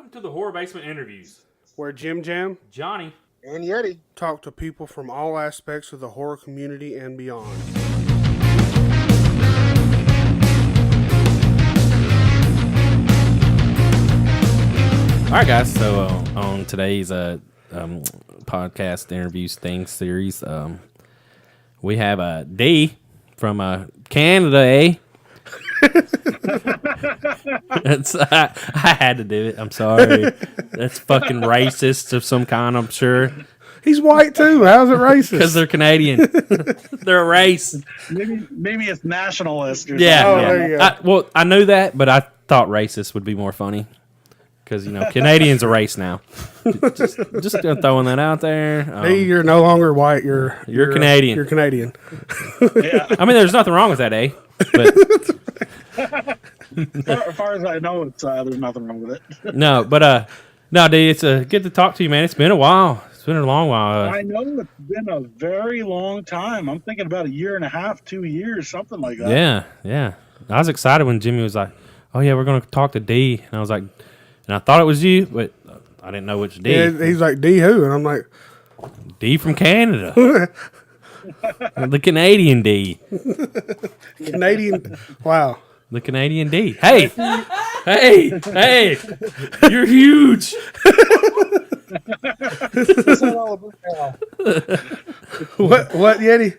Welcome to the Horror Basement Interviews, where JimJam, Jonny, and Yeti talk to people from all aspects of the horror community and beyond. All right, guys. So on today's podcast interviews series, we have D from Canada. I had to do it. I'm sorry. That's fucking racist of some kind, I'm sure. He's white too. How's it racist? Because they're Canadian. They're a race. Maybe it's nationalist. Or Yeah. Oh, Yeah. there you go. I knew that, but I thought racist would be more funny. Because, Canadians are race now. Just throwing that out there. Hey, you're no longer white. You're Canadian. You're Canadian. Yeah. I mean, there's nothing wrong with that, eh? But As far as I know, it's there's nothing wrong with it. no, dude, it's good to talk to you, man. It's been a while. It's been a long while. I know it's been a very long time. I'm thinking about 1.5 years, 2 years, something like that. Yeah. I was excited when Jimmy was like, "Oh yeah, we're gonna talk to D," and I was like, and I thought it was you, but I didn't know which D. Yeah, he's like, D who? And I'm like, D from Canada. The Canadian D. Canadian. Wow. The Canadian D. Hey, you're huge. What's that all about now? What, Yeti?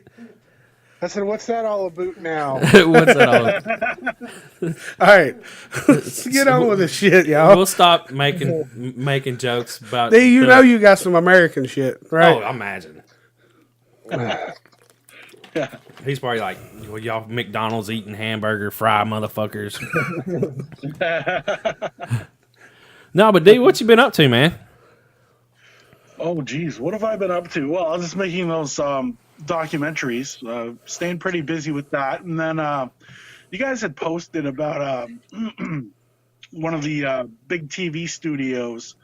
I said, what's that all about now? What's that all about? All right. Let's get on with the shit, y'all. We'll stop making jokes about. D, you know you got some American shit, right? Oh, I imagine. He's probably like, well, y'all McDonald's eating hamburger fry motherfuckers. No, but D, what you been up to, man? Oh, geez, what have I been up to? Well, I was just making those documentaries, staying pretty busy with that. And then you guys had posted about one of the big TV studios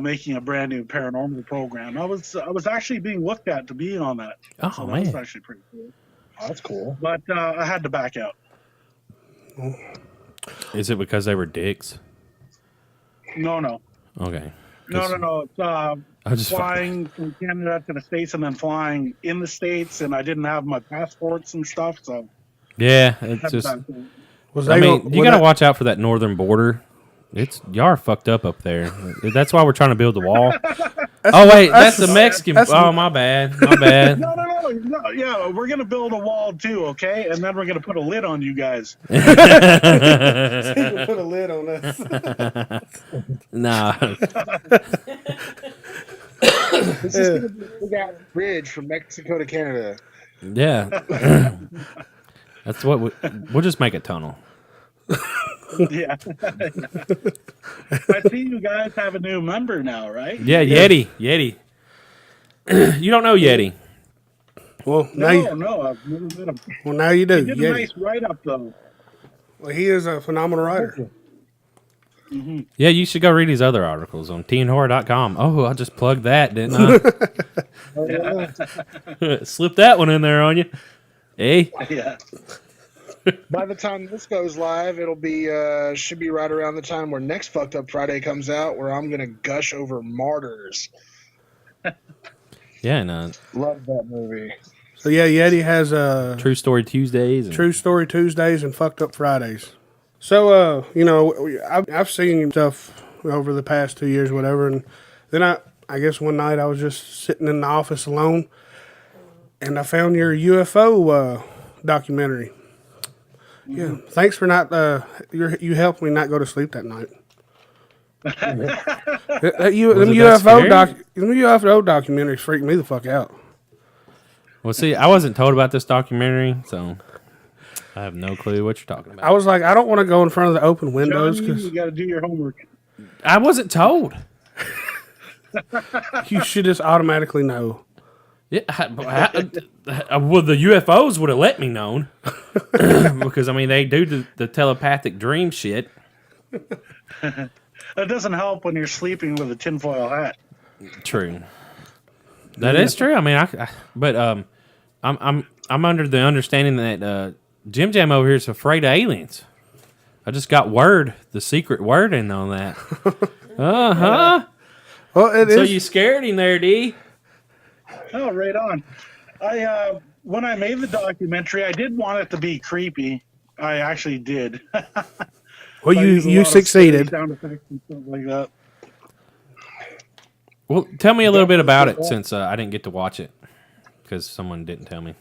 making a brand new paranormal program. I was actually being looked at to be on that. Oh, so man. that was actually pretty cool. Oh, that's cool. But I had to back out. Is it because they were dicks? No. Okay. No. It's just flying from Canada to the States and then flying in the States, and I didn't have my passports and stuff, so Yeah, I it's had to just. back out. I mean, you gotta watch out for that northern border. Y'all are fucked up there. That's why we're trying to build the wall. That's the Mexican. My bad. No. Yeah, we're gonna build a wall too, okay? And then we're gonna put a lid on you guys. Put a lid on us. Nah. This is going to be a big ass bridge from Mexico to Canada. Yeah. That's what we'll just make a tunnel. Yeah. I see you guys have a new member now, right? Yeah, Yeti. You don't know Yeti. Well, No, I've never met him. well, now you do. He did a Yeti. nice write-up, though. Well, he is a phenomenal writer. Mm-hmm. Yeah, you should go read his other articles on teenhorror.com. Oh, I just plugged that, didn't I? Slip that one in there on you. Hey. Yeah. By the time this goes live, it'll be should be right around the time where next Fucked Up Friday comes out, where I'm gonna gush over Martyrs. Yeah, no. Love that movie. So yeah, Yeti has True Story Tuesdays. And True Story Tuesdays and Fucked Up Fridays. So I've seen stuff over the past 2 years, whatever, and then I guess one night I was just sitting in the office alone, and I found your UFO documentary. Yeah, thanks for not. You helped me not go to sleep that night. Them UFO documentaries freaked me the fuck out. Well, see, I wasn't told about this documentary, so I have no clue what you're talking about. I was like, I don't want to go in front of the open windows Johnny, because you got to do your homework. I wasn't told. you should just automatically know. Yeah, well, the UFOs would have let me know because I mean they do the telepathic dream shit. That doesn't help when you're sleeping with a tinfoil hat. True. That is true. I mean, I'm under the understanding that JimJam over here is afraid of aliens. I just got the secret word in on that. Uh-huh. Well, it So is. you scared him there, D? Oh, right on. I when I made the documentary, I did want it to be creepy. I actually did. Well, I use a you lot of scary succeeded. sound effects and stuff like that. Well, tell me a little bit about it Definitely. since I didn't get to watch it because someone didn't tell me.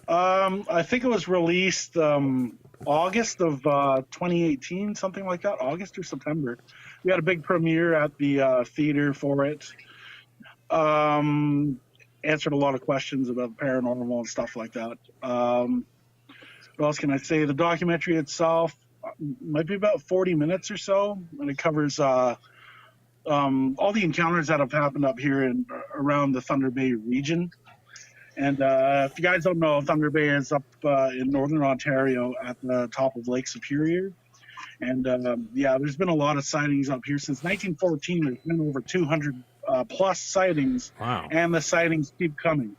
I think it was released August of 2018, something like that. August or September. We had a big premiere at the theater for it. Answered a lot of questions about the paranormal and stuff like that. What else can I say? The documentary itself might be about 40 minutes or so, and it covers all the encounters that have happened up here in around the Thunder Bay region. And if you guys don't know, Thunder Bay is up in northern Ontario at the top of Lake Superior. And yeah, there's been a lot of sightings up here since 1914. There's been over 200 plus sightings, Wow. and the sightings keep coming.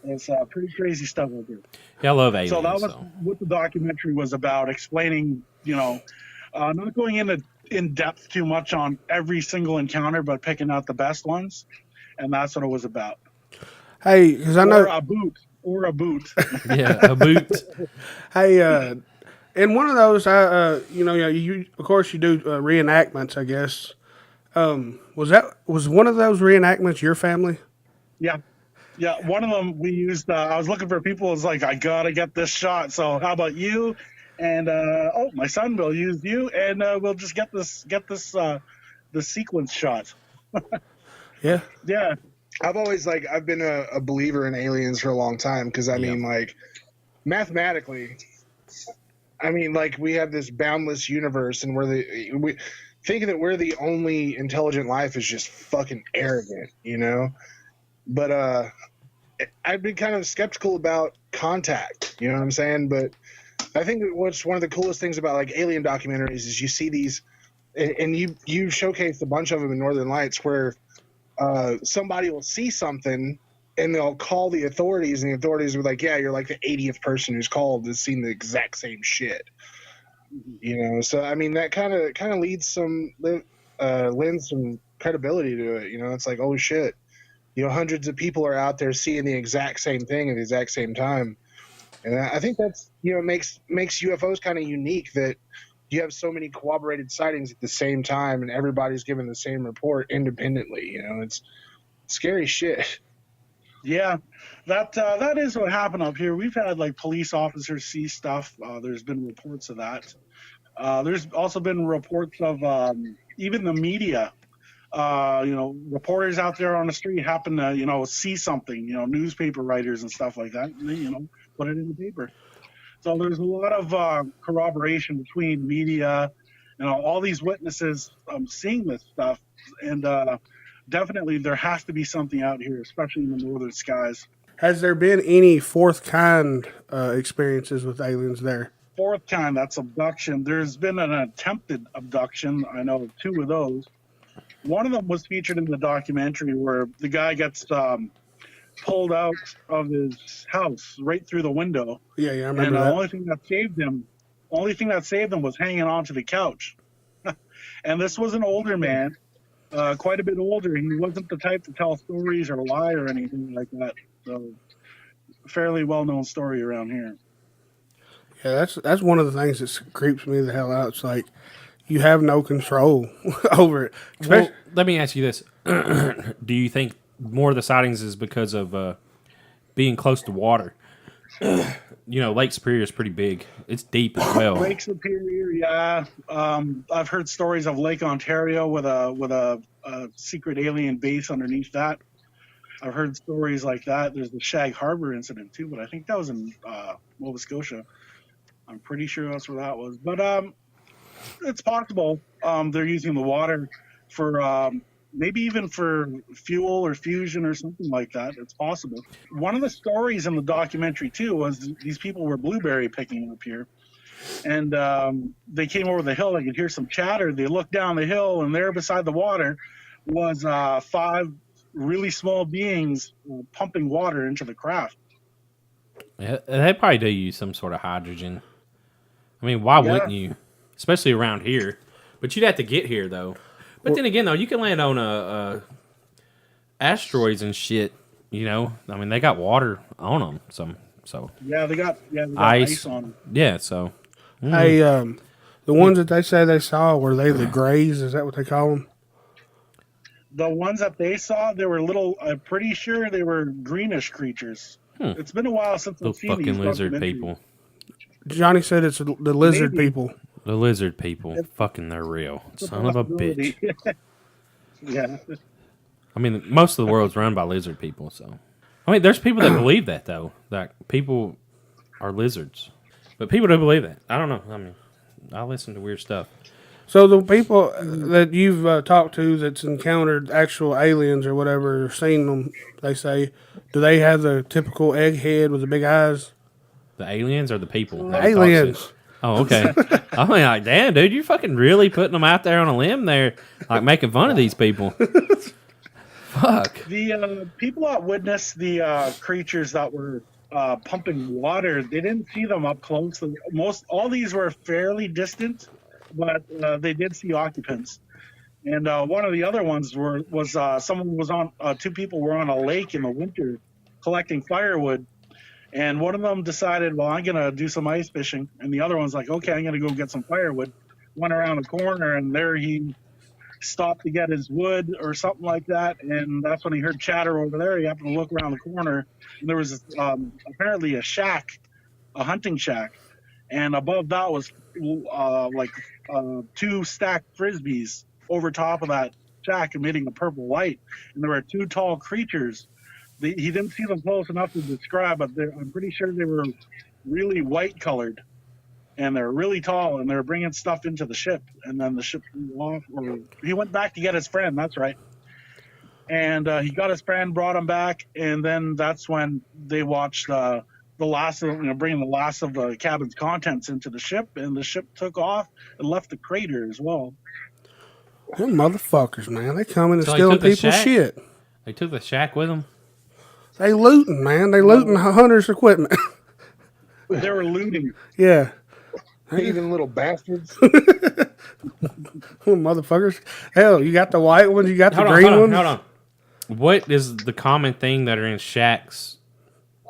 It's pretty crazy stuff up here. Yeah, I love aliens. So that was what the documentary was about, explaining, not going in depth too much on every single encounter, but picking out the best ones. And that's what it was about. Hey, because I know. Or a boot. Yeah, a boot. Hey, in one of those, you of course you do reenactments. I guess. Was one of those reenactments your family? Yeah. Yeah, one of them we used. I was looking for people. It was like, I gotta get this shot. So how about you? And my son will use you, and we'll just get this the sequence shot. Yeah. Yeah. I've been a believer in aliens for a long time because I mean, like, mathematically, I mean, like, we have this boundless universe, and we thinking that we're the only intelligent life is just fucking arrogant, you know. But I've been kind of skeptical about contact, you know what I'm saying? But I think what's one of the coolest things about like alien documentaries is you see these, and you showcased a bunch of them in Northern Lights where somebody will see something and they'll call the authorities, and the authorities are like, yeah, you're like the 80th person who's called has seen the exact same shit, you know. So I mean, that kind of lends some credibility to it, you know. It's like, oh shit, you know, hundreds of people are out there seeing the exact same thing at the exact same time. And I think that's, you know, makes UFOs kind of unique, that you have so many corroborated sightings at the same time and everybody's giving the same report independently. You know, it's scary shit. Yeah, that is what happened up here. We've had like police officers see stuff. There's been reports of that. There's also been reports of even the media. Reporters out there on the street happen to, see something, newspaper writers and stuff like that, and they, put it in the paper. So there's a lot of corroboration between media, all these witnesses seeing this stuff. And definitely there has to be something out here, especially in the northern skies. Has there been any fourth kind experiences with aliens there? Fourth kind, that's abduction. There's been an attempted abduction. I know 2 of those. One of them was featured in the documentary where the guy gets pulled out of his house right through the window. Yeah, I remember and that. The only thing that saved him was hanging onto the couch. And this was an older man, quite a bit older. He wasn't the type to tell stories or lie or anything like that. So, fairly well-known story around here. Yeah, that's one of the things that creeps me the hell out. It's like, you have no control over it. Well, let me ask you this. Do you think more of the sightings is because of being close to water? Lake Superior is pretty big. It's deep as well. Lake Superior, yeah. I've heard stories of Lake Ontario with a secret alien base underneath that. I've heard stories like that. There's the Shag Harbor incident too, but I think that was in Nova Scotia. I'm pretty sure that's where that was. But it's possible they're using the water for maybe even for fuel or fusion or something like that. It's possible. One of the stories in the documentary too was these people were blueberry picking up here, and they came over the hill. They could hear some chatter. They looked down the hill, and there beside the water was 5 really small beings pumping water into the craft. Yeah, they probably do use some sort of hydrogen. I mean, why wouldn't you? Especially around here. But you'd have to get here though. But then again, though, you can land on asteroids and shit. You know, I mean, they got water on them. So Yeah, they got ice on them. Yeah, so Hey, the ones that they say they saw, were they the Greys? Is that what they call them? The ones that they saw, they were little. I'm pretty sure they were greenish creatures. It's been a while since I've those seen these fucking lizard documentaries. people. Johnny said it's the lizard Maybe. people. The lizard people. Fucking, they're real. Son of a bitch. Yeah. I mean, most of the world's run by lizard people, so. I mean, there's people that believe that, though. That people are lizards. But people don't believe that. I don't know. I mean, I listen to weird stuff. So the people that you've talked to that's encountered actual aliens or whatever, or seen them, they say, do they have the typical egg head with the big eyes? The aliens or the people? The aliens. Oh, okay. I mean, like, damn, dude, you're fucking really putting them out there on a limb there, like making fun of these people. Fuck. The people that witnessed the creatures that were pumping water, they didn't see them up close. All these were fairly distant, but they did see occupants. And one of the other ones was someone was on. Two people were on a lake in the winter collecting firewood, and one of them decided, well, I'm gonna do some ice fishing, and the other one's like, okay, I'm gonna go get some firewood. Went around the corner, and there he stopped to get his wood or something like that, and that's when he heard chatter over there. He happened to look around the corner, and there was apparently a hunting shack, and above that was two stacked frisbees over top of that shack emitting a purple light, and there were two tall creatures. He didn't see them close enough to describe, but I'm pretty sure they were really white colored. And they're really tall, and they're bringing stuff into the ship. And then the ship flew off, or he went back to get his friend. That's right. And he got his friend, brought him back, and then that's when they watched the last of, bringing the last of the cabin's contents into the ship, and the ship took off and left the crater as well. Them motherfuckers, man. They coming and So they stealing took the people's shack? shit. They took the shack with them? They looting, man. They looting hunters' equipment. They were looting. Yeah. Even little bastards. Motherfuckers. Hell, you got the white ones, you got the green ones. Hold on. What is the common thing that are in shacks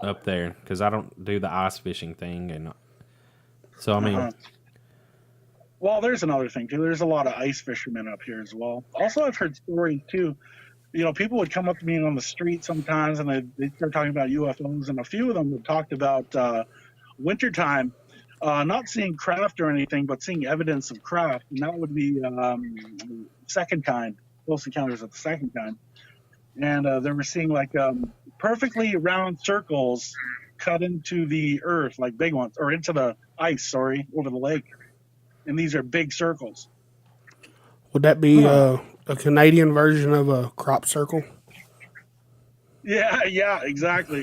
up there? Because I don't do the ice fishing thing, and so I mean, Well, there's another thing too. There's a lot of ice fishermen up here as well. Also, I've heard stories too. People would come up to me on the street sometimes, and they start talking about UFOs, and a few of them have talked about wintertime. Not seeing craft or anything, but seeing evidence of craft, and that would be second kind, close encounters of the second kind. And they were seeing like perfectly round circles cut into the earth, like big ones, or into the ice, over the lake. And these are big circles. Would that be a Canadian version of a crop circle? Yeah, exactly.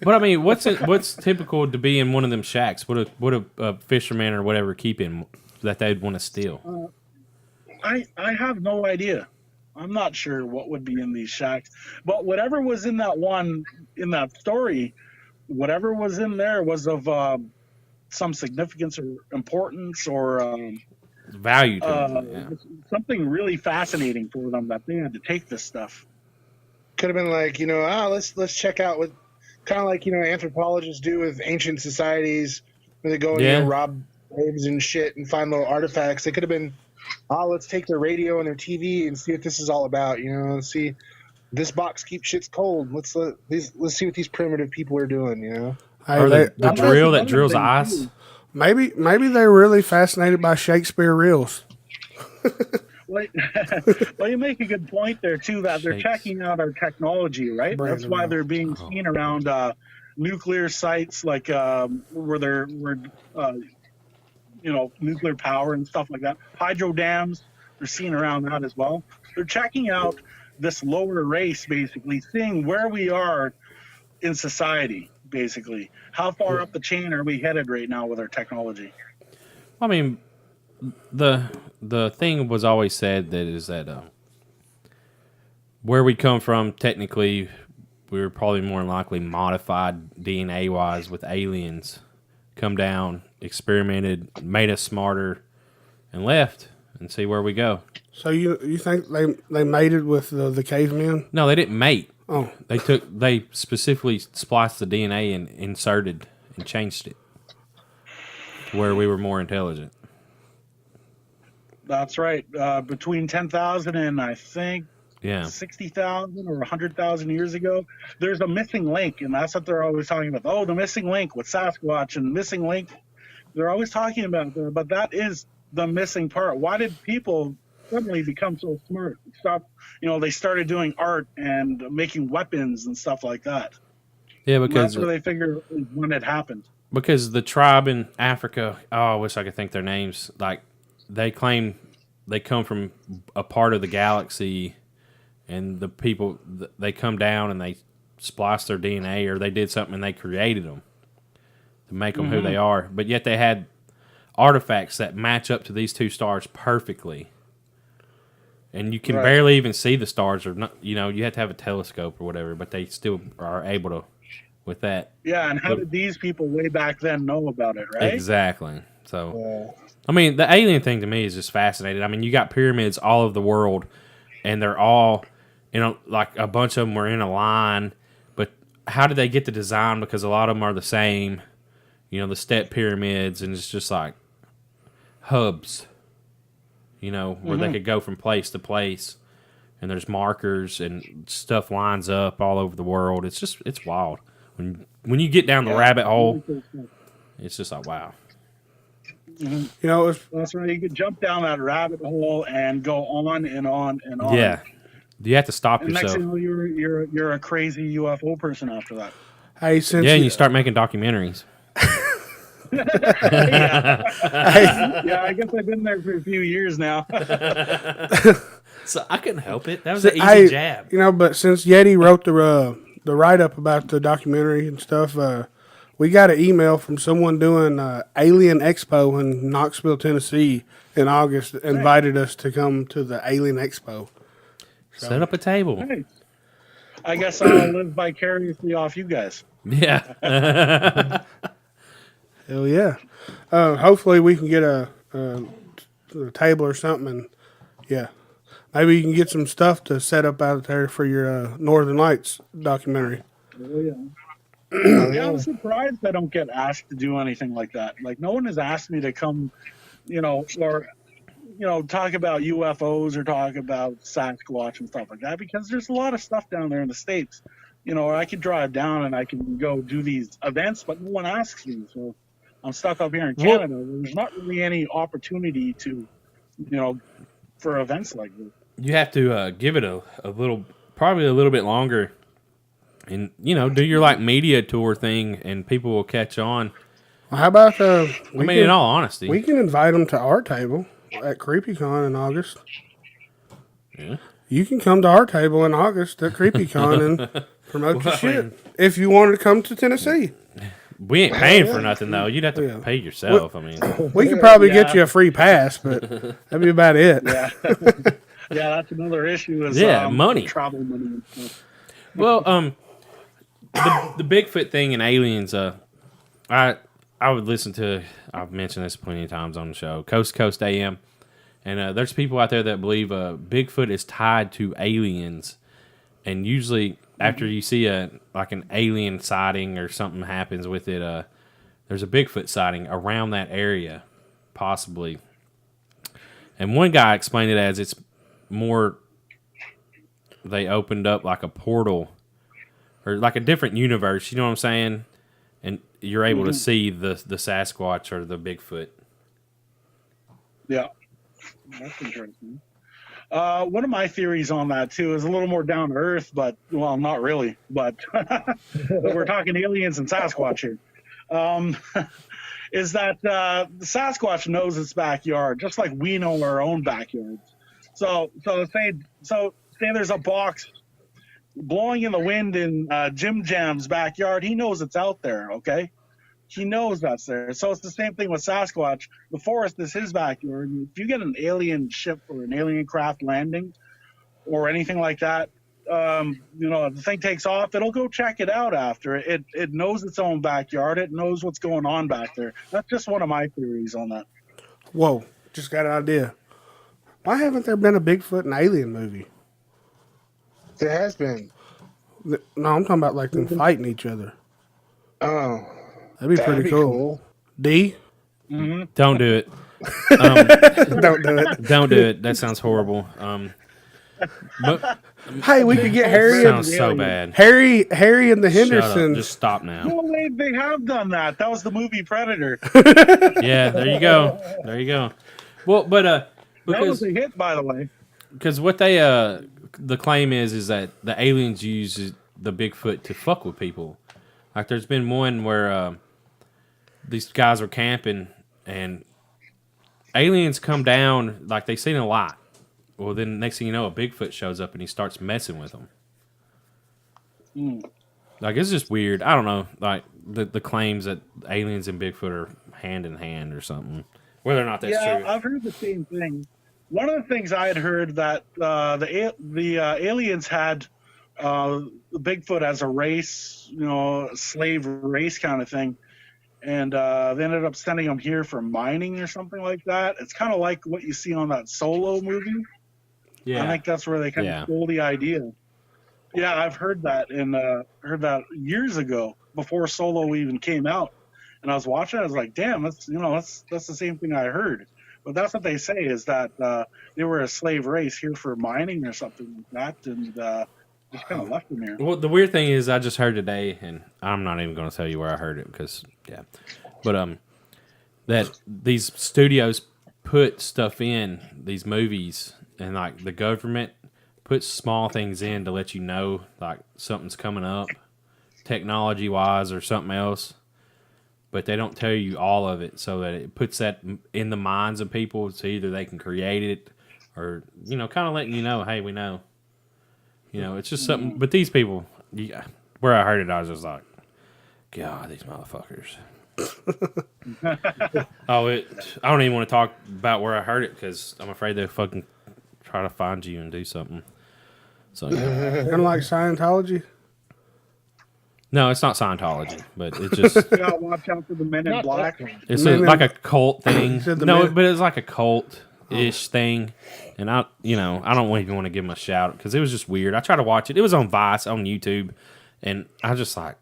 but I mean, what's typical to be in one of them shacks? What a fisherman or whatever keep in that they'd want to steal? I have no idea. I'm not sure what would be in these shacks, but whatever was in that story, whatever was in there was of some significance or importance or value to them. Something really fascinating for them that they had to take this stuff. Could have been like, let's check out what kind of like, anthropologists do with ancient societies where they go and rob graves and shit and find little artifacts. They could have been, let's take their radio and their TV and see what this is all about. Let's see, this box keeps shits cold. Let's see what these primitive people are doing. Or the drill that drills ice. Maybe they're really fascinated by Shakespeare reels. Well, you make a good point there too. That they're checking out our technology, right? That's why they're being seen around nuclear sites, like where they're nuclear power and stuff like that. Hydro dams, they're seen around that as well. They're checking out this lower race, basically, seeing where we are in society. Basically, how far up the chain are we headed right now with our technology? I mean, the thing was always said that where we come from, technically, we were probably more likely modified DNA-wise with aliens, come down, experimented, made us smarter, and left and see where we go. So you think they mated with the cavemen? No, they didn't mate. Oh, They specifically spliced the DNA and inserted and changed it to where we were more intelligent. That's right. Between 10,000 and I think Yeah. 60,000 or 100,000 years ago, there's a missing link, and that's what they're always talking about. Oh, the missing link with Sasquatch and missing link. They're always talking about that, but that is the missing part. Why did people suddenly become so smart? They started doing art and making weapons and stuff like that. Yeah, And because that's where they figure when it happened. Because the tribe in Africa, I wish I could think their names. Like, they claim they come from a part of the galaxy, and the people, they come down and they splice their DNA, or they did something and they created them to make them who they are. But yet they had artifacts that match up to these two stars perfectly. And you can barely even see the stars, or not. You have to have a telescope or whatever, but they still are able to with that. Yeah, and how did these people way back then know about it, right? Exactly. So, I mean, the alien thing to me is just fascinating. I mean, you got pyramids all over the world, and they're all, like a bunch of them were in a line. But how did they get the design? Because a lot of them are the same. The step pyramids, and it's just like hubs. Where they could go from place to place, and there's markers and stuff lines up all over the world. It's wild. When you get down the rabbit hole, it's just like, wow. That's right. You could jump down that rabbit hole and go on and on and on. Yeah, you have to stop and yourself. Next thing you know, you're a crazy UFO person after that. Hey, and you start making documentaries. Yeah, I guess I've been there for a few years now. So I couldn't help it. That was an easy jab. But since Yeti wrote the write up about the documentary and stuff, we got an email from someone doing Alien Expo in Knoxville, Tennessee in August. Invited us to come to the Alien Expo. So, set up a table. Nice. I guess I'll live vicariously off you guys. Yeah. Hell yeah. Hopefully we can get a table or something. And yeah. Maybe you can get some stuff to set up out there for your Northern Lights documentary. Oh, yeah. Yeah, I'm surprised I don't get asked to do anything like that. Like, no one has asked me to come, or talk about UFOs or talk about Sasquatch and stuff like that, because there's a lot of stuff down there in the States. I could drive down and I can go do these events, but no one asks me. So I'm stuck up here in Canada. There's not really any opportunity to, for events like this. You have to give it a little, probably a little bit longer, and do your like media tour thing, and people will catch on. Well, how about in all honesty, we can invite them to our table at CreepyCon in August. Yeah, you can come to our table in August at CreepyCon and promote your shit. If you wanted to come to Tennessee, we ain't paying for nothing though. You'd have to pay yourself. We could probably get you a free pass, but that'd be about it. Yeah. Yeah, that's another issue. Is money, travel money and stuff. Well, the Bigfoot thing and aliens. I would listen to. I've mentioned this plenty of times on the show, Coast to Coast AM, and there's people out there that believe Bigfoot is tied to aliens, and usually after you see an alien sighting or something happens with it, there's a Bigfoot sighting around that area, possibly. And one guy explained it as it's more they opened up like a portal or like a different universe, you know what I'm saying? And you're able to see the Sasquatch or the Bigfoot. Yeah, that's interesting. One of my theories on that too is a little more down to earth, but well, not really. But we're talking aliens and Sasquatch here. Is that the Sasquatch knows its backyard just like we know our own backyards. So say there's a box blowing in the wind in JimJam's backyard. He knows it's out there, okay? He knows that's there. So it's the same thing with Sasquatch. The forest is his backyard. If you get an alien ship or an alien craft landing or anything like that, the thing takes off, it'll go check it out after. It knows its own backyard. It knows what's going on back there. That's just one of my theories on that. Whoa. just got an idea. Why haven't there been a Bigfoot and alien movie? There has been. No, I'm talking about like them fighting each other. Oh, That'd be pretty cool. D? Don't do it. Don't do it. Don't do it. That sounds horrible. But Hey, we could get Harry sounds so bad. Harry and the Shut up. Hendersons. Just stop now. No, they have done that. That was the movie Predator. Yeah, there you go. There you go. Well, but That was because a hit, by the way. what they the claim is that the aliens use the Bigfoot to fuck with people. Like there's been one where these guys were camping and aliens come down, like they seen a lot. Well, then next thing you know, a Bigfoot shows up and he starts messing with them. Like it's just weird. I don't know. Like the claims that aliens and Bigfoot are hand in hand or something. Whether or not that's true. I've heard the same thing. One of the things I had heard that the aliens had Bigfoot as a race, slave race kind of thing, and they ended up sending him here for mining or something like that. It's kind of like what you see on that Solo movie. Yeah, I think that's where they kind of stole the idea. Yeah, I've heard that and heard that years ago before Solo even came out. And I was watching, I was like, damn, that's the same thing I heard. But that's what they say is that they were a slave race here for mining or something like that, and just kind of left them here. Well, the weird thing is, I just heard today, and I'm not even going to tell you where I heard it because, but that these studios put stuff in these movies, and like the government puts small things in to let you know like something's coming up, technology wise or something else. But they don't tell you all of it, so that it puts that in the minds of people, so either they can create it, or kind of letting you know, hey, we know. It's just something. But these people, where I heard it, I was just like, God, these motherfuckers. I don't even want to talk about where I heard it because I'm afraid they'll fucking try to find you and do something. So Kind of like Scientology. No, it's not Scientology, but it's just You gotta watch out for the Men in Black. it's like a cult thing. Men- But it's like a cult-ish thing, and I don't even want to give them a shout because it was just weird. I tried to watch it. It was on Vice on YouTube, and I was just like,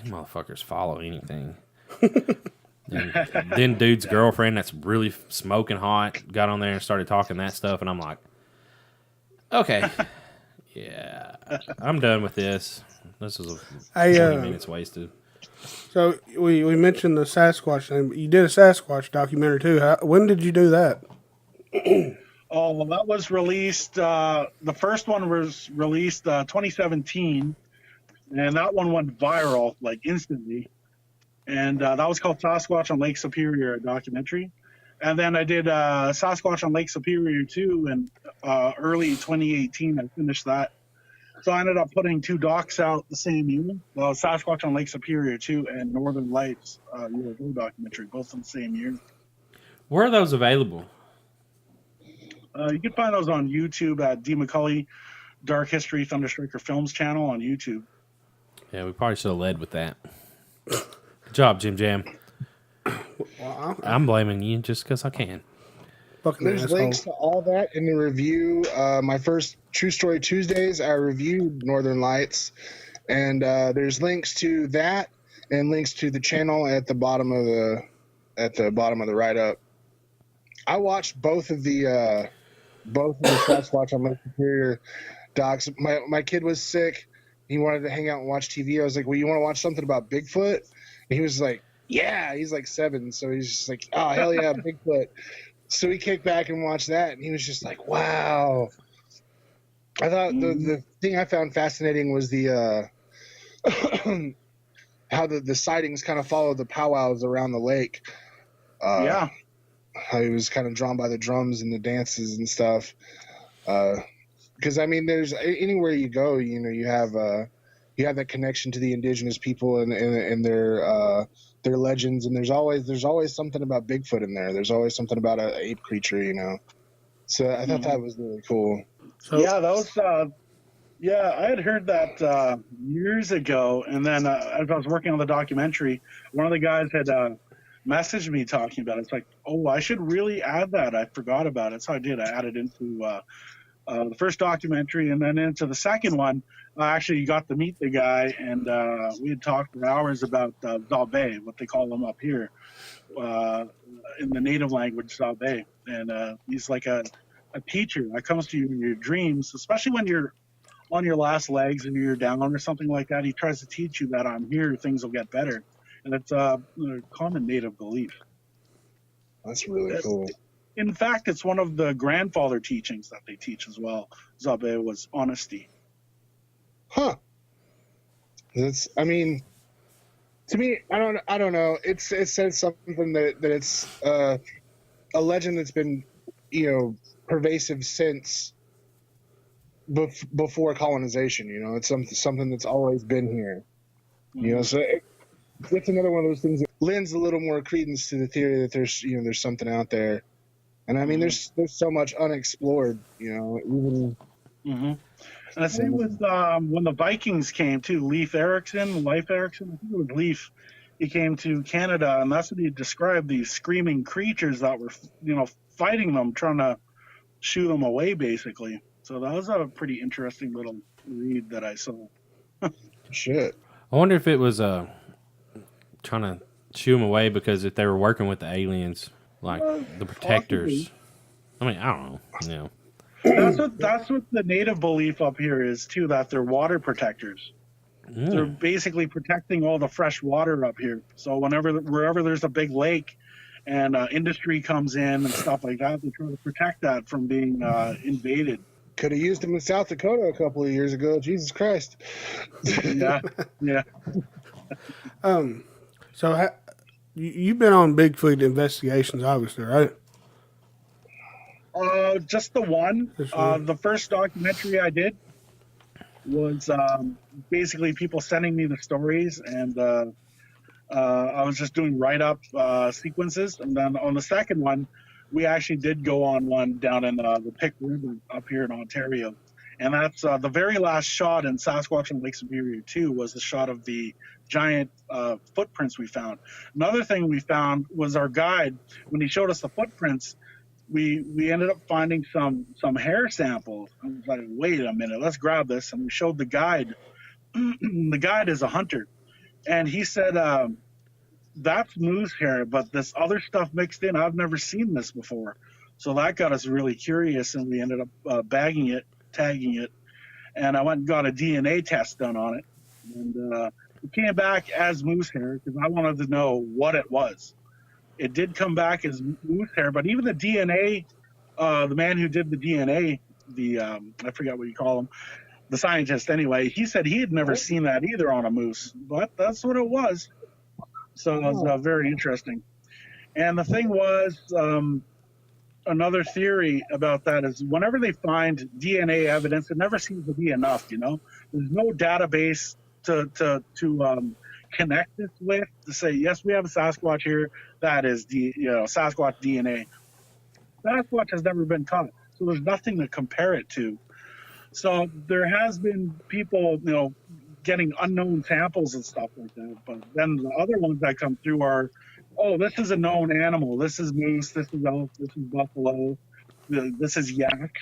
these motherfuckers follow anything. And then dude's girlfriend that's really smoking hot got on there and started talking that stuff, and I'm like, okay, yeah, I'm done with this. This is 20 minutes wasted. So we mentioned the Sasquatch thing, but you did a Sasquatch documentary too. When did you do that? Oh, well, that was released. The first one was released 2017, and that one went viral like instantly. And that was called Sasquatch on Lake Superior, a documentary. And then I did Sasquatch on Lake Superior too, in early 2018. I finished that. So I ended up putting 2 docs out the same year. Well, Sasquatch on Lake Superior 2 and Northern Lights UFO documentary, both in the same year. Where are those available? You can find those on YouTube at D. McCulley Dark History Thunderstriker Films channel on YouTube. Yeah, we probably should have led with that. Good job, JimJam. I'm blaming you just because I can. Fucking There's asshole. links to all that in the review. My first True Story Tuesdays, I reviewed Northern Lights, and there's links to that and links to the channel at the bottom of the write up. I watched both of the Sasquatch on Lake Superior docs. My kid was sick. He wanted to hang out and watch TV. I was like, "Well, you want to watch something about Bigfoot?" And he was like, "Yeah." He's like 7, so he's just like, "Oh hell yeah, Bigfoot." So we kicked back and watched that, and he was just like, "Wow." I thought the thing I found fascinating was the how the sightings kind of followed the powwows around the lake. Yeah. How he was kind of drawn by the drums and the dances and stuff. Because I mean, there's anywhere you go, you have that connection to the indigenous people and their legends, and there's always something about Bigfoot in there. There's always something about an ape creature, So I thought that was really cool. So, Yeah, that was. I had heard that years ago, and then as I was working on the documentary, one of the guys had messaged me talking about it. It's like, oh, I should really add that. I forgot about it. So I did. I added into the first documentary, and then into the second one. I actually got to meet the guy, and we had talked for hours about Zabe, what they call them up here in the native language, Zabe. And he's like a teacher that comes to you in your dreams, especially when you're on your last legs and you're down or something like that. He tries to teach you that I'm here, things will get better. And it's a common native belief. That's really cool. In fact, it's one of the grandfather teachings that they teach as well. Zabe was honesty. Huh. I mean, to me, I don't know. It says something that it's a legend that's been, pervasive since before colonization. It's something that's always been here. Mm-hmm. So it's another one of those things that lends a little more credence to the theory that there's something out there. And I mean, there's so much unexplored. Even. Mm-hmm. And the same with when the Vikings came too. Leif Erikson, I think it was Leif. He came to Canada, and that's what he described, these screaming creatures that were, fighting them, trying to shoo them away, basically. So that was a pretty interesting little read that I saw. Shit. I wonder if it was trying to shoo them away because if they were working with the aliens, like the protectors. Possibly. I mean, I don't know. That's what the native belief up here is too, that they're water protectors. They're basically protecting all the fresh water up here. So wherever there's a big lake and industry comes in and stuff like that, they try to protect that from being invaded. Could have used them in South Dakota a couple of years ago. Jesus Christ. Yeah. So you've been on Bigfoot investigations, obviously, right? Just the one. The first documentary I did was basically people sending me the stories, and I was just doing write-up sequences. And then on the second one, we actually did go on one down in the Pick River up here in Ontario. And that's the very last shot in Sasquatch and Lake Superior 2 was the shot of the giant footprints we found. Another thing we found was our guide, when he showed us the footprints, we ended up finding some hair samples. I was like, wait a minute, let's grab this. And we showed the guide. The guide is a hunter. And he said, that's moose hair, but this other stuff mixed in, I've never seen this before. So that got us really curious, and we ended up bagging it, tagging it. And I went and got a DNA test done on it. And it came back as moose hair because I wanted to know what it was. It did come back as moose hair, but even the DNA, the man who did the DNA, I forget what you call him, the scientist anyway, he said he had never seen that either on a moose, but that's what it was. So it was very interesting. And the thing was, another theory about that is whenever they find DNA evidence, it never seems to be enough, There's no database to connect this with to say, yes, we have a Sasquatch here. That is Sasquatch DNA. Sasquatch has never been caught, so there's nothing to compare it to. So there has been people, getting unknown samples and stuff like that. But then the other ones that come through are, oh, this is a known animal. This is moose. This is elk. This is buffalo. This is yak.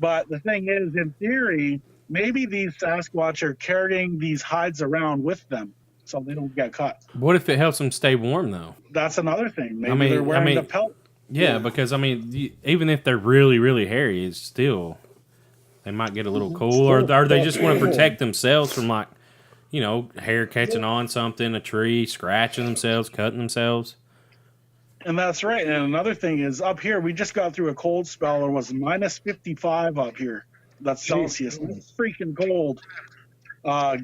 But the thing is, in theory, maybe these Sasquatch are carrying these hides around with them so they don't get caught. What if it helps them stay warm, though? That's another thing. Maybe they're wearing the pelt. Yeah, because, even if they're really, really hairy, it's still... They might get a little cool, or they just want to protect themselves from, hair catching on something, a tree, scratching themselves, cutting themselves. And that's right. And another thing is, up here, we just got through a cold spell. It was minus 55 up here. That's Celsius. It's freaking cold.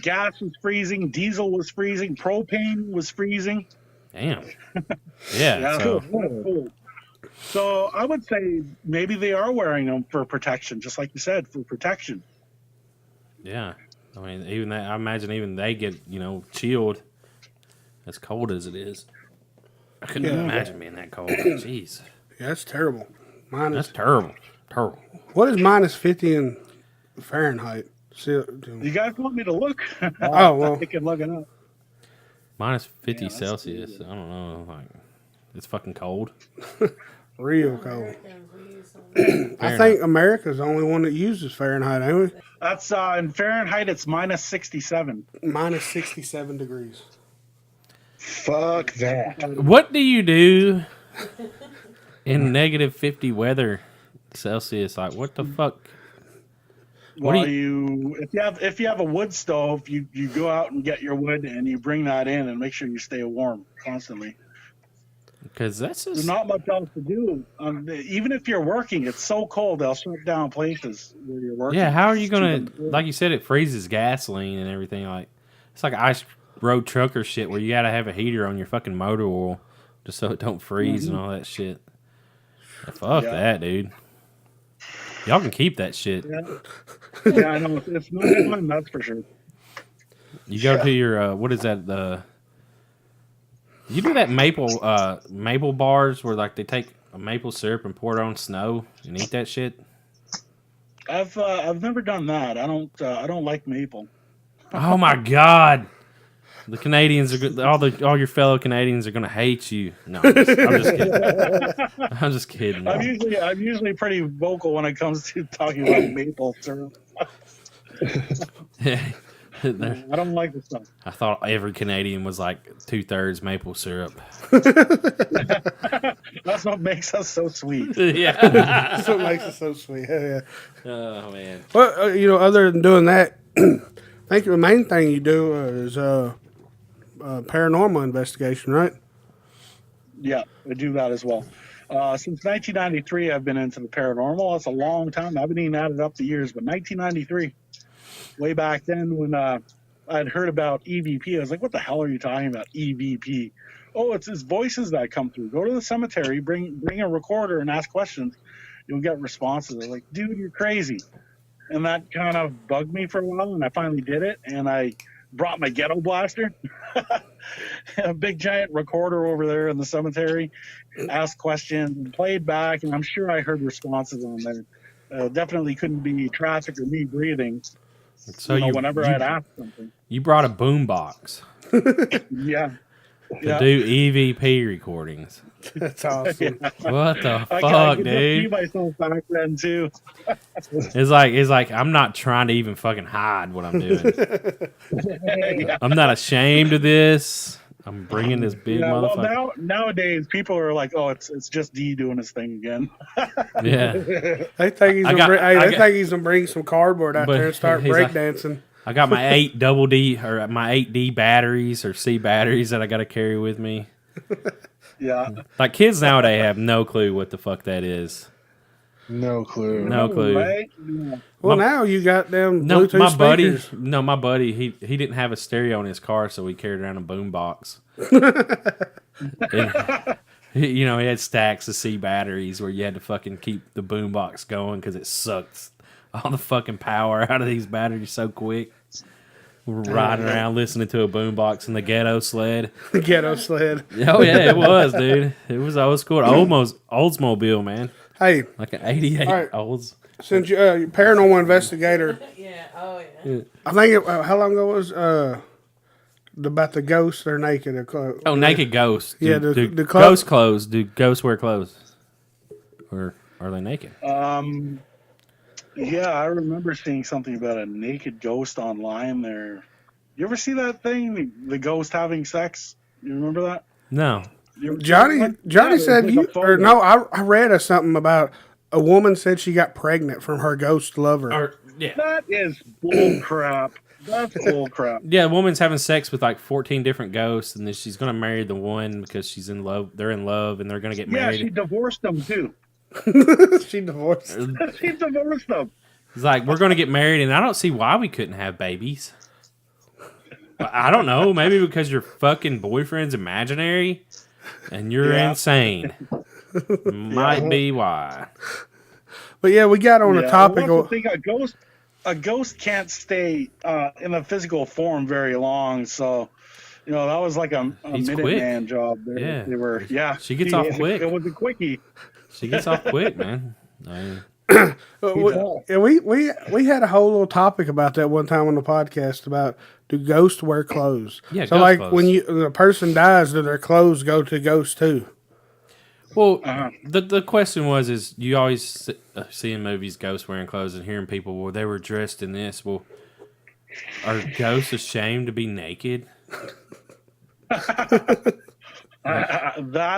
Gas was freezing. Diesel was freezing. Propane was freezing. Damn. Yeah. Cool. So I would say maybe they are wearing them for protection, just like you said, for protection. Yeah. Even that, I imagine even they get, chilled as cold as it is. I couldn't imagine being that cold. Jeez. Yeah, that's terrible. That's terrible. Terrible. What is minus 50 in Fahrenheit? You guys want me to look? Oh, well. I can look it up. Minus 50 Yeah, that's Celsius. I don't know. Like, it's fucking cold. Real cold. I think America's the only one that uses Fahrenheit, ain't we? That's in Fahrenheit. It's minus 67. Minus 67 degrees. Fuck that. What do you do in negative 50 weather Celsius? Like, what the fuck? What Well, do if you have a wood stove, you go out and get your wood and you bring that in and make sure you stay warm constantly. Because that's There's just... not much else to do. Even if you're working, it's so cold they'll shut down places where you're working. Yeah, how are you It's going too to... Like you said, it freezes gasoline and everything. Like, it's like ice road trucker shit where you got to have a heater on your fucking motor oil just so it don't freeze and all that shit. Yeah, fuck that, dude. Y'all can keep that shit. Yeah, I know. It's not fun, that's for sure. You go to your what is that? You do that maple bars where like they take a maple syrup and pour it on snow and eat that shit. I've never done that. I don't like maple. Oh my god! The Canadians are good. All your fellow Canadians are gonna hate you. No, I'm just kidding. I'm just kidding. I'm usually pretty vocal when it comes to talking about maple syrup. I don't like the stuff. I thought every Canadian was like 2/3 maple syrup. That's what makes us so sweet. Yeah. That's what makes it so sweet. Yeah. Oh man. Well, other than doing that, I think the main thing you do is paranormal investigation, right? Yeah, I do that as well. Since 1993, I've been into the paranormal. That's a long time. I haven't even added up the years, but 1993, way back then when I'd heard about EVP, I was like, what the hell are you talking about, EVP? Oh, it's his voices that come through. Go to the cemetery, bring a recorder and ask questions. You'll get responses. I'm like, dude, you're crazy. And that kind of bugged me for a while, and I finally did it, and I brought my ghetto blaster, a big giant recorder over there in the cemetery, asked questions, and played back, and I'm sure I heard responses on there. Definitely couldn't be traffic or me breathing. So whenever I'd ask something. You brought a boom box Yeah. to do EVP recordings. That's awesome. What the I fuck, could dude? see myself back then too. It's like I'm not trying to even fucking hide what I'm doing. Yeah. I'm not ashamed of this. I'm bringing this big motherfucker. Well, nowadays people are like, "Oh, it's just D doing his thing again." Yeah, They think he's gonna bring some cardboard out But there and start he's like- breakdancing. I got my 8 double D or my 8D batteries or C batteries that I got to carry with me. Yeah. Like kids nowadays have no clue what the fuck that is. No clue. No clue. Right? Yeah. Well, now you got them No, Bluetooth speakers. my buddy, he didn't have a stereo in his car, so he carried around a boom box. He had stacks of C batteries where you had to fucking keep the boom box going because it sucked all the fucking power out of these batteries so quick. We're riding around listening to a boom box in the ghetto sled. The ghetto sled. Oh yeah, it was, dude. It was old school. Oldsmobile, man. Hey, Like an 88 All right. Olds. since you're paranormal investigator, Yeah. Oh yeah. I think how long ago was about the ghosts? They're naked. Oh, naked ghosts. Yeah, Do the ghost clothes. Do ghosts wear clothes? Or are they naked? Yeah, I remember seeing something about a naked ghost online there. You ever see that thing? The ghost having sex? You remember that? No. Johnny Yeah, said it was like a photo. or no, I read something about a woman said she got pregnant from her ghost lover. That is bull crap. That's bull crap. Yeah, a woman's having sex with like 14 different ghosts, and then she's going to marry the one because she's in love. They're in love, and they're going to get Yeah, she married. divorced them too. She divorced. She divorced them. It's like, we're going to get married, and I don't see why we couldn't have babies. I don't know. Maybe because your fucking boyfriend's imaginary, and you're insane. Might be why. But yeah, we got on the topic. Well, that's the thing, a ghost can't stay in a physical form very long, so that was like a He's Minuteman job. There. Yeah. They were. Yeah, She gets off quick. It was a quickie. She gets off quick, man. We had a whole little topic about that one time on the podcast about do ghosts wear clothes? Yeah, so ghost like clothes. when a person dies, do their clothes go to ghosts too? Well, the question is you always see in movies ghosts wearing clothes and hearing people, well, they were dressed in this. Well, are ghosts ashamed to be naked? That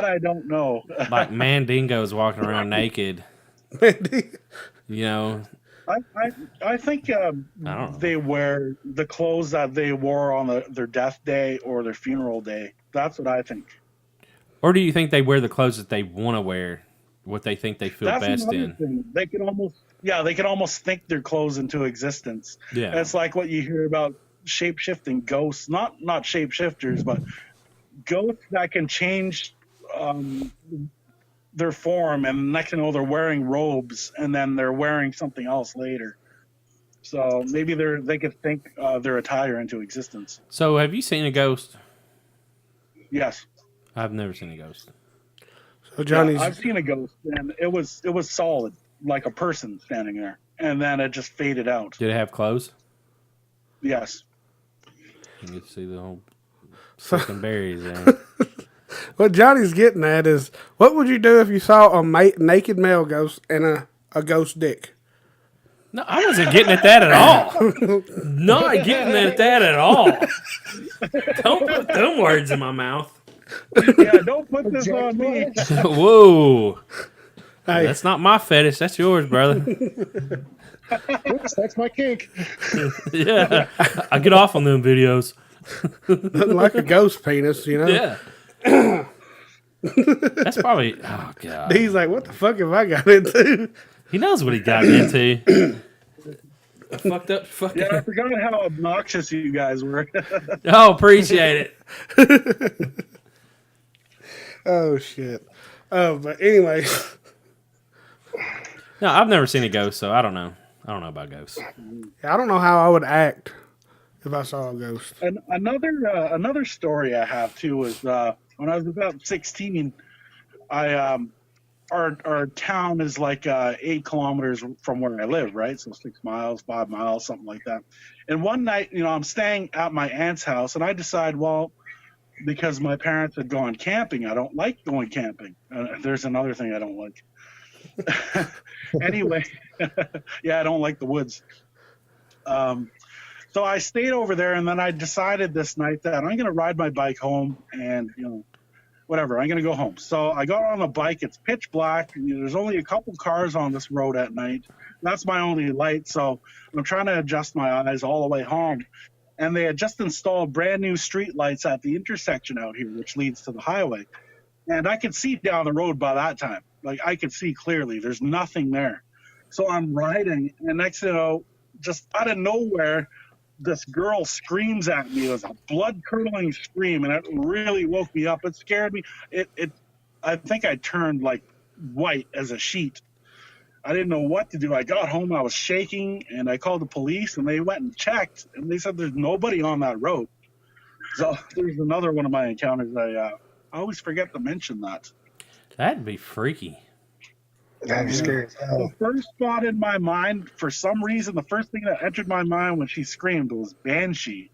I don't know. Like Mandingo's walking around naked. You know, I think they wear the clothes that they wore on their death day or their funeral day. That's what I think. or do you think they wear the clothes that they want to wear, what they think they feel That's best another in? thing. They can almost think their clothes into existence. Yeah. It's like what you hear about shape-shifting ghosts, not shape-shifters, but ghosts that can change their form, and next thing you know, they're wearing robes, and then they're wearing something else later. So maybe they could think their attire into existence. So, have you seen a ghost? Yes. I've never seen a ghost. So Johnny's. I've seen a ghost, and it was solid, like a person standing there, and then it just faded out. Did it have clothes? Yes. You get to see the whole fucking berries there. What Johnny's getting at is, what would you do if you saw a naked male ghost and a ghost dick? No, I wasn't getting at that at all. Not getting at that at all. Don't put them words in my mouth. Yeah, don't put this on me. Whoa. Hey. That's not my fetish. That's yours, brother. Oops, that's my kink. Yeah. I get off on them videos. Nothing like a ghost penis, you know? Yeah. That's probably... Oh, God. He's like, what the fuck have I got into? He knows what he got into. I fucked up fucking... Yeah, I forgot how obnoxious you guys were. Oh, appreciate it. Oh, shit. Oh, but anyway. No, I've never seen a ghost, so I don't know. I don't know about ghosts. I don't know how I would act if I saw a ghost. And another story I have too is when I was about 16, our town is like 8 kilometers from where I live, right? So 6 miles, 5 miles, something like that. And one night, I'm staying at my aunt's house, and I decide, well, because my parents had gone camping, I don't like going camping. There's another thing I don't like. Anyway, yeah, I don't like the woods. So I stayed over there, and then I decided this night that I'm going to ride my bike home, and whatever, I'm going to go home. So I got on a bike. It's pitch black. There's only a couple cars on this road at night. That's my only light. So I'm trying to adjust my eyes all the way home. And they had just installed brand new street lights at the intersection out here, which leads to the highway. And I could see down the road by that time. Like, I could see clearly. There's nothing there. So I'm riding, and next thing you know, just out of nowhere, this girl screams at me. It was a blood-curdling scream, and it really woke me up. It scared me. I think I turned, like, white as a sheet. I didn't know what to do. I got home, I was shaking, and I called the police, and they went and checked, and they said there's nobody on that road. So there's another one of my encounters. I always forget to mention that. That'd be freaky. That'd be scary. The first thought in my mind, for some reason, the first thing that entered my mind when she screamed was Banshee.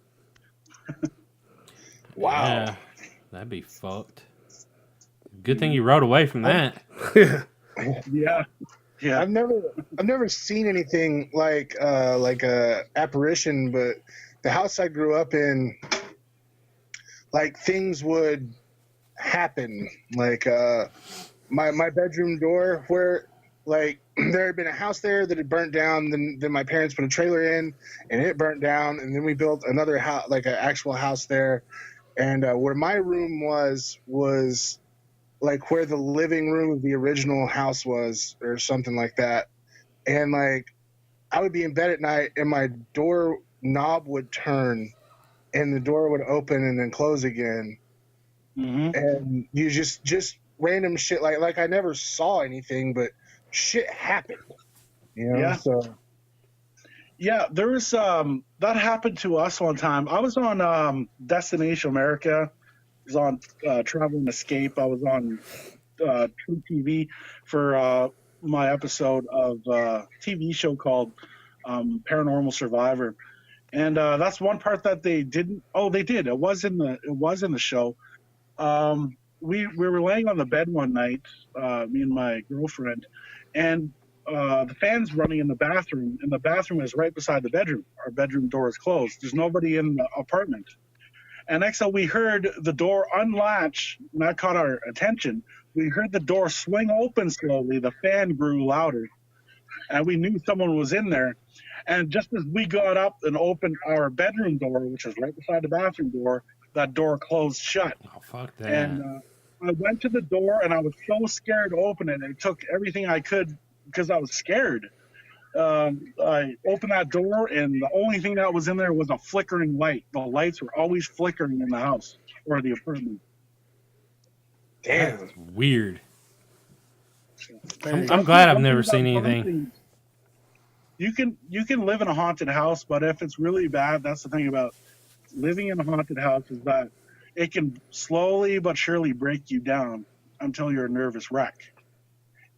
Wow. Yeah, that'd be fucked. Good thing you rode away from that. Yeah. Yeah. I've never seen anything like a apparition, but the house I grew up in, like, things would happen. Like my bedroom door, where, like, there had been a house there that had burnt down. Then my parents put a trailer in, and it burnt down. And then we built another house, like an actual house there. And where my room was like where the living room of the original house was, or something like that. And, like, I would be in bed at night, and my door knob would turn, and the door would open and then close again. Mm-hmm. And you just random shit, like I never saw anything, but shit happened. Yeah. So yeah, there was that happened to us one time. I was on Destination America. I was on Travel and Escape. I was on True TV for my episode of a TV show called Paranormal Survivor, and that's one part that they didn't. Oh, they did. It was in the show. We were laying on the bed one night, me and my girlfriend, and the fan's running in the bathroom, and the bathroom is right beside the bedroom. Our bedroom door is closed. There's nobody in the apartment. And next time we heard the door unlatch, and that caught our attention. We heard the door swing open slowly. The fan grew louder, and we knew someone was in there. And just as we got up and opened our bedroom door, which was right beside the bathroom door, that door closed shut. Oh, fuck that. And I went to the door, and I was so scared to open it. It took everything I could because I was scared. I opened that door, and the only thing that was in there was a flickering light. The lights were always flickering in the house or the apartment. Damn. That's weird. I'm glad I've never seen anything. You can live in a haunted house, but if it's really bad, that's the thing about living in a haunted house is that it can slowly but surely break you down until you're a nervous wreck.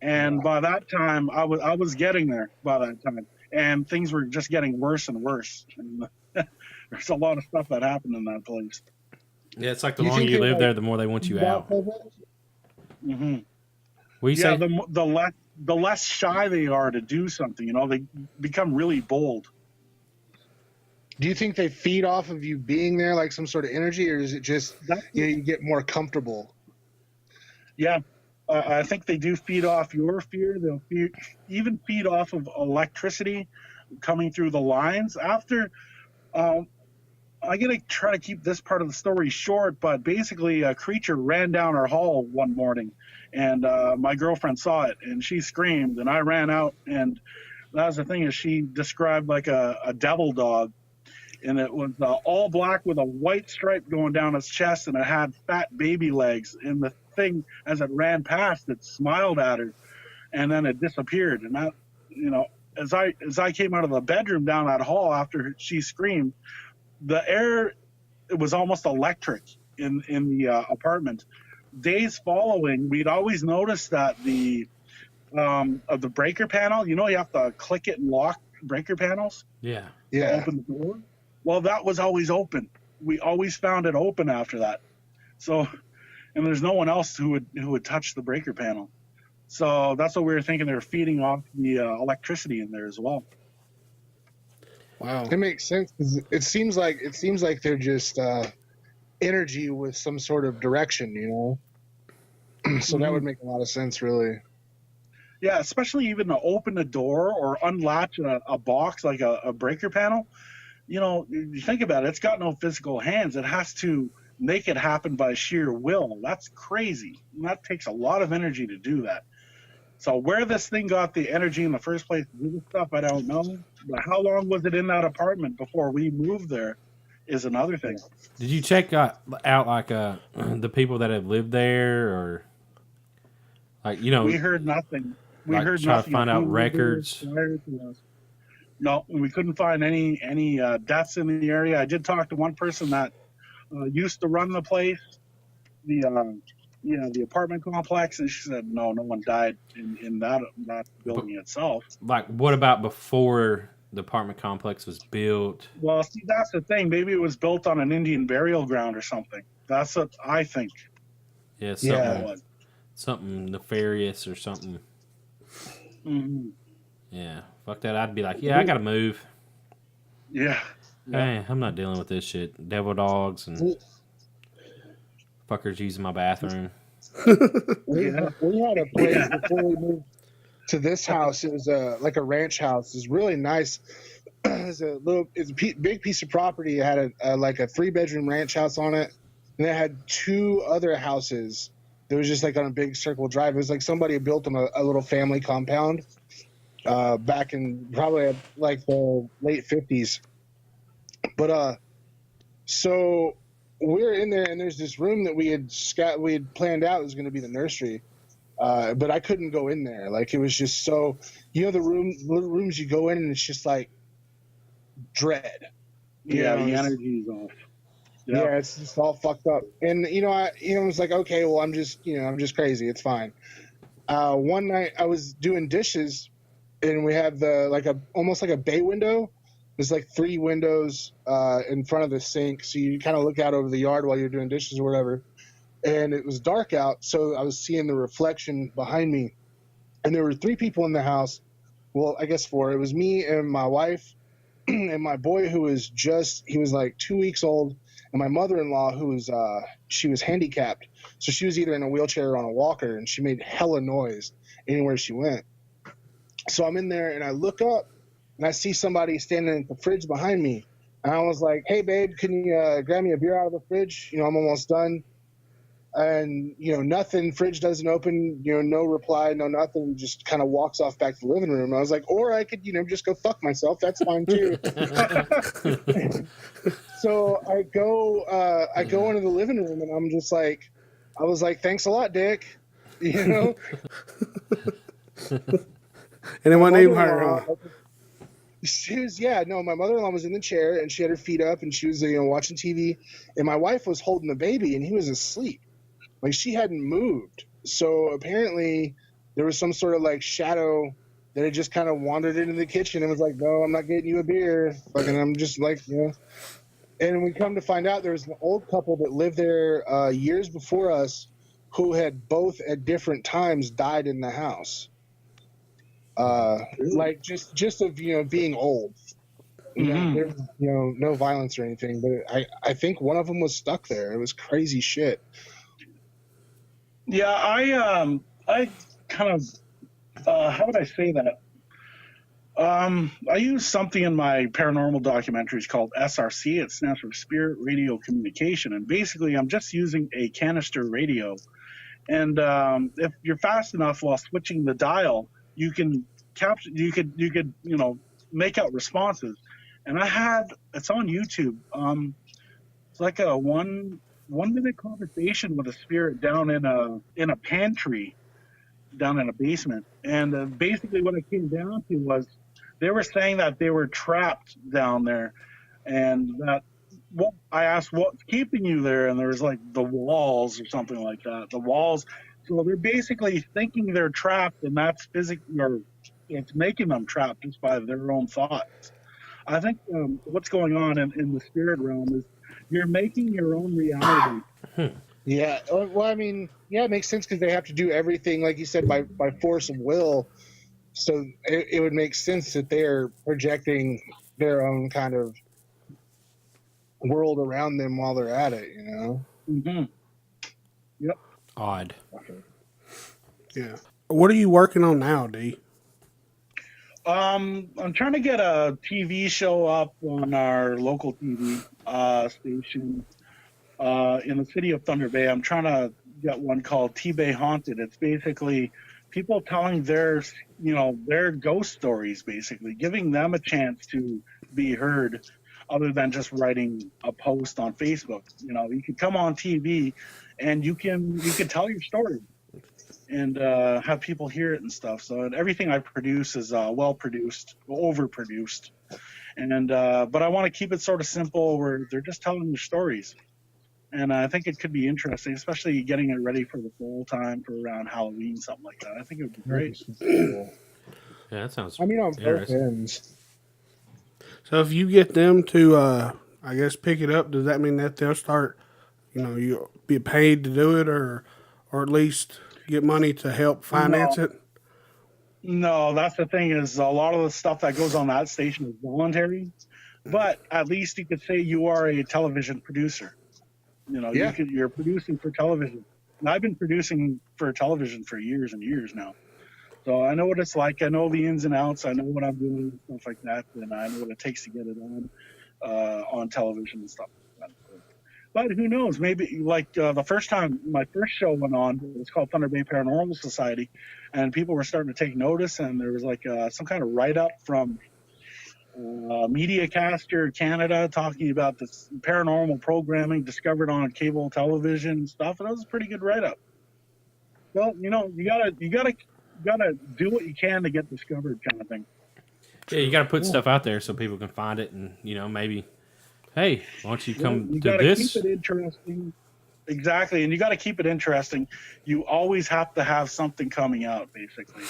And by that time, I was getting there by that time, and things were just getting worse and worse. And there's a lot of stuff that happened in that place. Yeah, it's like the longer you live there, the more they want you out. Mm-hmm. What you say? The less shy they are to do something, they become really bold. Do you think they feed off of you being there, like some sort of energy, or is it just you get more comfortable? Yeah, I think they do feed off your fear. They'll even feed off of electricity coming through the lines. After, I'm going to try to keep this part of the story short, but basically a creature ran down our hall one morning, and my girlfriend saw it, and she screamed, and I ran out, and that was the thing is she described like a devil dog, and it was all black with a white stripe going down its chest, and it had fat baby legs, and the thing, as it ran past, it smiled at her, and then it disappeared. And that, as I came out of the bedroom down that hall after she screamed, the air, it was almost electric in the apartment. Days following, we'd always noticed that the breaker panel, you have to click it and lock breaker panels. Yeah. To open the door. Well, that was always open. We always found it open after that. So, and there's no one else who would touch the breaker panel. So that's what we were thinking. They were feeding off the electricity in there as well. Wow, it makes sense. It seems like they're just energy with some sort of direction, So that would make a lot of sense, really. Yeah, especially even to open a door or unlatch a box like a breaker panel. You think about it, it's got no physical hands. It has to make it happen by sheer will. That's crazy. And that takes a lot of energy to do that. So where this thing got the energy in the first place to do this stuff, I don't know. But how long was it in that apartment before we moved there is another thing. Did you check out like the people that have lived there, or like We heard nothing. We heard try nothing. to find out records. No, we couldn't find any deaths in the area. I did talk to one person that used to run the place, the apartment complex, and she said no one died in that building itself. Like, what about before the apartment complex was built? Well, see, that's the thing. Maybe it was built on an Indian burial ground or something. That's what I think. Yeah, something nefarious or something. Mm-hmm. Yeah, fuck that. I'd be like, I gotta move. Yeah. Hey, I'm not dealing with this shit. Devil dogs and fuckers using my bathroom. We had a place before we moved to this house. It was like a ranch house. It was really nice. It's a big piece of property. It had a 3-bedroom ranch house on it, and it had 2 other houses. It was just like on a big circle drive. It was like somebody had built them a little family compound back in probably like the late 50s. But so we're in there, and there's this room that we had planned out was going to be the nursery, but I couldn't go in there. Like, it was just so, the rooms you go in, and it's just like dread. The energy's off. Yep. Yeah, it's just all fucked up. And I was like, okay, well, I'm just crazy. It's fine. One night I was doing dishes, and we had almost like a bay window. There's like 3 windows in front of the sink, so you kind of look out over the yard while you're doing dishes or whatever. And it was dark out, so I was seeing the reflection behind me. And there were 3 people in the house. Well, I guess 4. It was me and my wife and my boy he was like 2 weeks old, and my mother-in-law she was handicapped. So she was either in a wheelchair or on a walker, and she made hella noise anywhere she went. So I'm in there, and I look up, and I see somebody standing at the fridge behind me. And I was like, hey, babe, can you grab me a beer out of the fridge? I'm almost done. And, nothing. Fridge doesn't open, no reply, no nothing. Just kind of walks off back to the living room. I was like, or I could, just go fuck myself. That's fine, too. So I go into the living room, and I'm just like, I was like, thanks a lot, Dick. And it wasn't even her. My mother-in-law was in the chair, and she had her feet up, and she was, watching TV, and my wife was holding the baby, and he was asleep. Like, she hadn't moved. So apparently there was some sort of like shadow that had just kind of wandered into the kitchen and was like, no, I'm not getting you a beer. Fucking, I'm just like, And we come to find out there was an old couple that lived there years before us who had both at different times died in the house. Like just of being old. There's no violence or anything, but I think one of them was stuck there. It was crazy shit. Yeah, I kind of how would I say that? I use something in my paranormal documentaries called SRC. It stands for Spirit Radio Communication, and basically I'm just using a canister radio. And if you're fast enough while switching the dial, you can capture. You could make out responses. And it's on YouTube. It's like a 1 minute conversation with a spirit down in a pantry, down in a basement. And basically what it came down to was they were saying that they were trapped down there, and that I asked what's keeping you there, and there was like the walls or something like that. The walls. So they're basically thinking they're trapped, and that's physically, or it's making them trapped just by their own thoughts. I think what's going on in the spirit realm is you're making your own reality. Yeah. Well, I mean, it makes sense because they have to do everything, like you said, by force of will. So it would make sense that they're projecting their own kind of world around them while they're at it, Mm-hmm. Yep. Odd. Okay. Yeah. What are you working on now, D? I'm trying to get a TV show up on our local TV station in the city of Thunder Bay. I'm trying to get one called T-Bay Haunted. It's basically people telling their ghost stories, basically giving them a chance to be heard, other than just writing a post on Facebook. You can come on TV and you can tell your story and have people hear it and stuff. So everything I produce is well produced, overproduced, and but I want to keep it sort of simple where they're just telling their stories. And I think it could be interesting, especially getting it ready for the fall time for around Halloween, something like that. I think it would be great. Yeah, that sounds. I mean, on both ends. So if you get them to, I guess, pick it up, does that mean that they'll start, you'll be paid to do it, or at least get money to help finance it? No, that's the thing is a lot of the stuff that goes on that station is voluntary, but at least you could say you are a television producer. You're producing for television. And I've been producing for television for years and years now. So I know what it's like. I know the ins and outs. I know what I'm doing and stuff like that. And I know what it takes to get it on television and stuff like that. But who knows? Maybe like the first time my first show went on, it was called Thunder Bay Paranormal Society, and people were starting to take notice, and there was like some kind of write-up from MediaCaster Canada talking about this paranormal programming discovered on cable television and stuff, and that was a pretty good write-up. Well, you gotta do what you can to get discovered, kind of thing. Yeah, you gotta put stuff out there so people can find it, and maybe, hey, why don't you come You to gotta this? keep it interesting. Exactly, and you got to keep it interesting. You always have to have something coming out. Basically,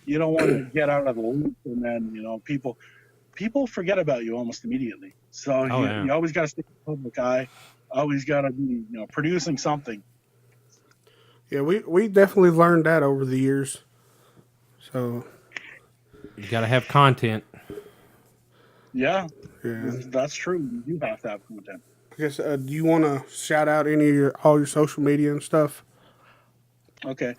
you don't want to get out of the loop, and then people forget about you almost immediately. So you always got to stay in the public eye. Always got to be producing something. Yeah, we definitely learned that over the years. So you got to have content. Yeah, that's true. You have to have content. I guess, do you want to shout out any of all your social media and stuff? Okay.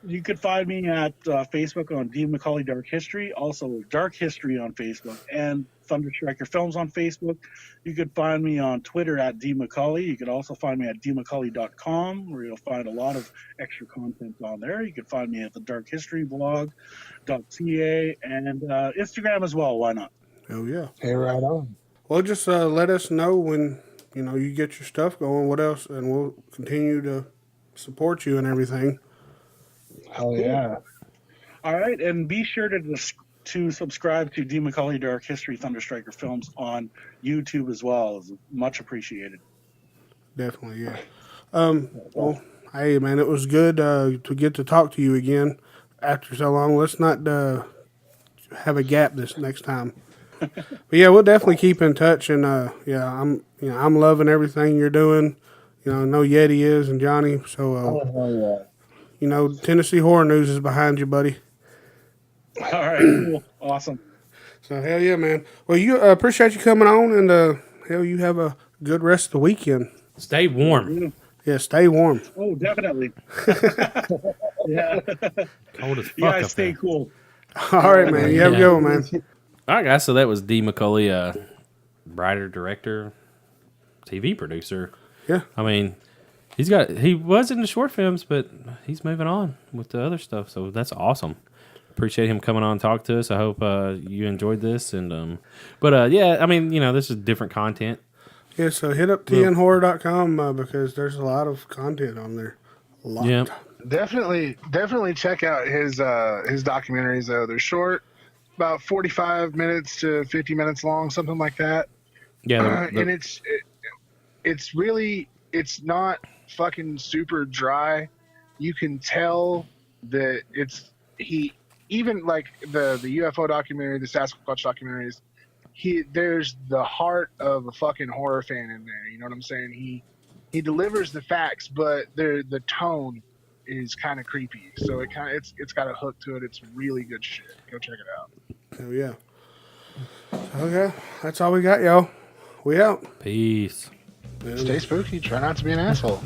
You could find me at Facebook on D. McCullay Dark History, also Dark History on Facebook, and Thunderstriker Films on Facebook. You could find me on Twitter at D. McCullay. You could also find me at dmccullay.com, where you'll find a lot of extra content on there. You could find me at the Dark History blog.ca and Instagram as well. Why not? Oh, yeah. Hey, right on. Well, just let us know when, you get your stuff going, what else, and we'll continue to support you and everything. Hell yeah. All right, and be sure to subscribe to D. McCullay Dark History Thunderstriker Films on YouTube as well. It's much appreciated. Definitely, yeah. Well, hey, man, it was good to get to talk to you again after so long. Let's not have a gap this next time. But yeah, we'll definitely keep in touch, and I'm loving everything you're doing. I know Yeti is and Jonny, so Tennessee Horror News is behind you, buddy. All right, cool, awesome. So hell yeah, man. Well, you appreciate you coming on, and you have a good rest of the weekend. Stay warm. Yeah, stay warm. Oh, definitely. Yeah. Cold as fuck. You guys stay cool. All right, man. You have a good one, man. All right, guys. So that was D. McCullay, writer, director, TV producer. Yeah. I mean, he was in the short films, but he's moving on with the other stuff. So that's awesome. Appreciate him coming on and talk to us. I hope you enjoyed this. And yeah, I mean, this is different content. Yeah, so hit up tnhorror.com because there's a lot of content on there. A lot. Yeah. Definitely check out his documentaries though. They're short, about 45 minutes to 50 minutes long, something like that. Yeah, and it's not fucking super dry. You can tell that even like the UFO documentary, the Sasquatch documentaries, there's the heart of a fucking horror fan in there. You know what I'm saying? He delivers the facts, but the tone is kind of creepy. So it's got a hook to it. It's really good shit. Go check it out. Hell yeah. Okay, that's all we got, y'all. We out. Peace. Stay spooky. Try not to be an asshole.